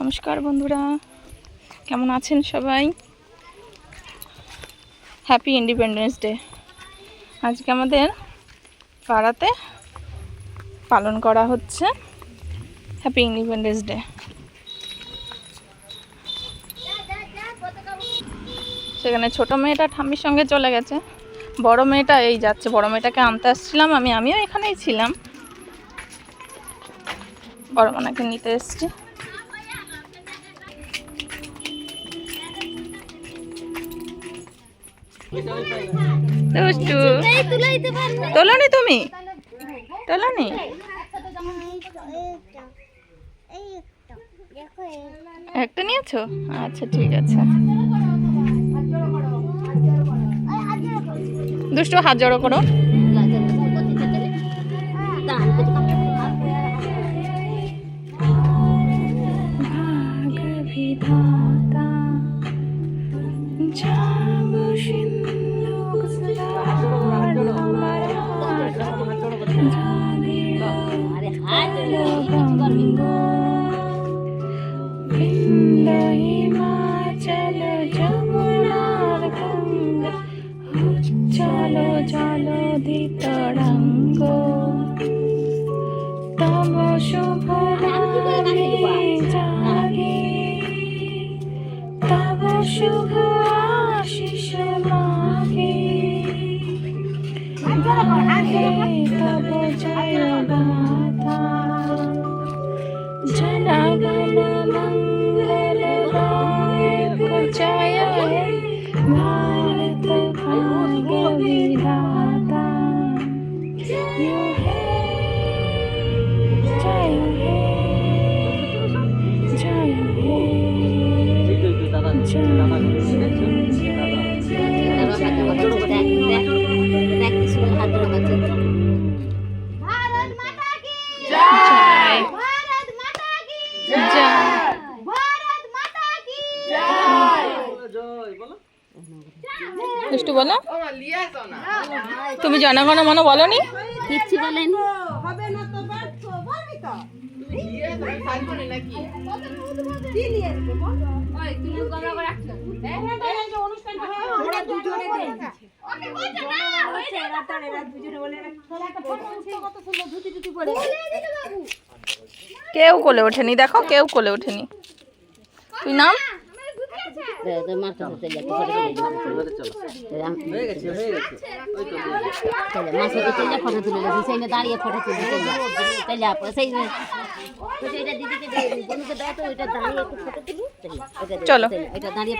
নমস্কার বন্ধুরা, কেমন আছেন সবাই? হ্যাপি ইন্ডিপেন্ডেন্স ডে আজকে আমাদের পাড়াতে পালন করা হচ্ছে। Happy independence day. সেখানে ছোট মেয়েটা ঠাম্মির সঙ্গে চলে গেছে, বড় মেয়েটা এই যাচ্ছে। বড় মেয়েটাকে আনতে আসছিলাম আমিও এখানেই ছিলাম, বড় মানাকে নিতে এসছি। তোলনি তুমি? তোলনি? একটা নিয়েছো? আচ্ছা ঠিক আছে। দুষ্টু হাত জড়ো করো। চলো চলো দিতরঙ্গ তব শুভ নামে জাগে, তব শুভ আশিস মাগে, তব জয় গাথা জনগণ মঙ্গল গায়ক জয় भारत भाग्य विधाता। जय हे जय हे जय हे একটু বলো। তুমি জনগণ মন বলনি? কিচ্ছু বলেনি। কেউ কোলে ওঠেনি, দেখো কেউ কোলে ওঠেনি। তুই নাম দাঁড়িয়ে ফটো তুলে চলো। এটা দাঁড়িয়ে